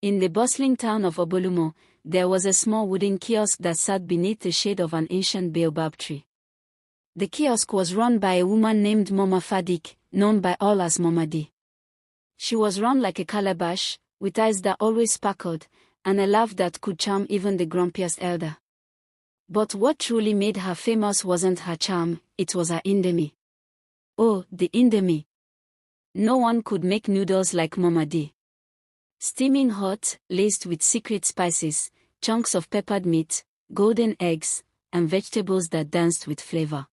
In the bustling town of Obolumo, there was a small wooden kiosk that sat beneath the shade of an ancient baobab tree. The kiosk was run by a woman named Mama Fadik, known by all as Mama D. She was round like a calabash, with eyes that always sparkled, and a laugh that could charm even the grumpiest elder. But what truly made her famous wasn't her charm, it was her indomie. Oh, the indomie! No one could make noodles like Mama D. Steaming hot, laced with secret spices, chunks of peppered meat, golden eggs, and vegetables that danced with flavor.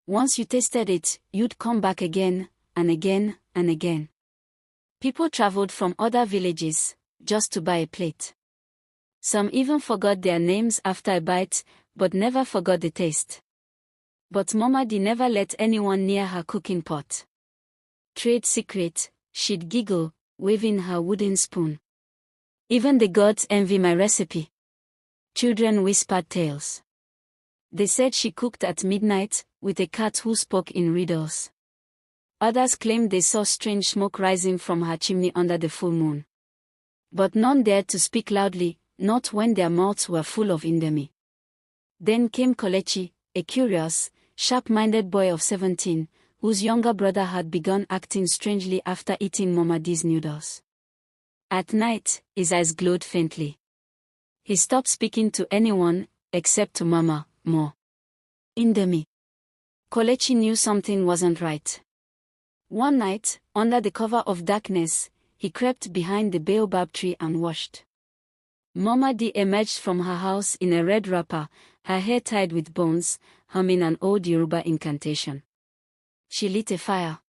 Once you tasted it, you'd come back again, and again, and again. People traveled from other villages, just to buy a plate. Some even forgot their names after a bite, but never forgot the taste. But Mama D never let anyone near her cooking pot. Trade secret, she'd giggle, waving her wooden spoon. Even the gods envy my recipe. Children whispered tales. They said she cooked at midnight, with a cat who spoke in riddles. Others claimed they saw strange smoke rising from her chimney under the full moon. But none dared to speak loudly, not when their mouths were full of indomie. Then came Kolechi, a curious, sharp-minded boy of 17, whose younger brother had begun acting strangely after eating Mama D's noodles. At night, his eyes glowed faintly. He stopped speaking to anyone, except to Mama, more. Indomie. Kolechi knew something wasn't right. One night, under the cover of darkness, he crept behind the baobab tree and watched. Mama D emerged from her house in a red wrapper, her hair tied with bones, humming an old Yoruba incantation. She lit a fire.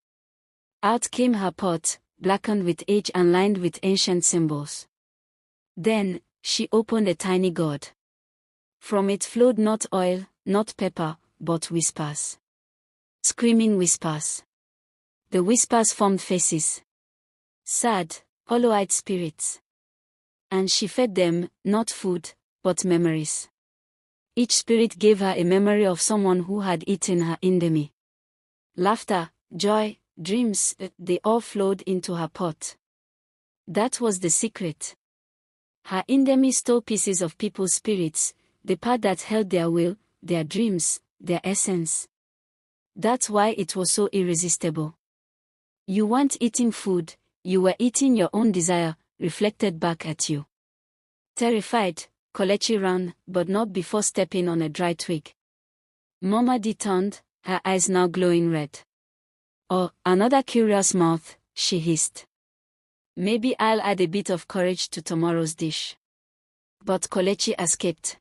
Out came her pot, blackened with age and lined with ancient symbols. Then, she opened a tiny gourd. From it flowed not oil, not pepper, but whispers. Screaming whispers. The whispers formed faces. Sad, hollow-eyed spirits. And she fed them, not food, but memories. Each spirit gave her a memory of someone who had eaten her indomie. Laughter, joy, dreams, they all flowed into her pot. That was the secret. Her indomie stole pieces of people's spirits, the part that held their will, their dreams, their essence. That's why it was so irresistible. You weren't eating food, you were eating your own desire, reflected back at you. Terrified, Kolechi ran, but not before stepping on a dry twig. Mama D turned, her eyes now glowing red. Oh, another curious mouth, she hissed. Maybe I'll add a bit of courage to tomorrow's dish. But Kolechi escaped.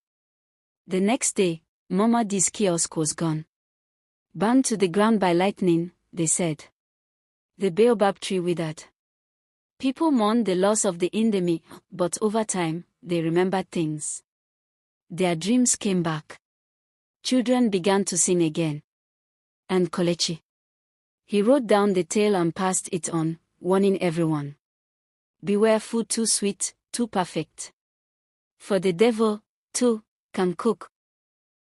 The next day, Mama D's kiosk was gone. Burned to the ground by lightning, they said. The baobab tree withered. People mourned the loss of the indomie, but over time, they remembered things. Their dreams came back. Children began to sing again. And Kolechi. He wrote down the tale and passed it on, warning everyone. Beware food too sweet, too perfect. For the devil, too, can cook,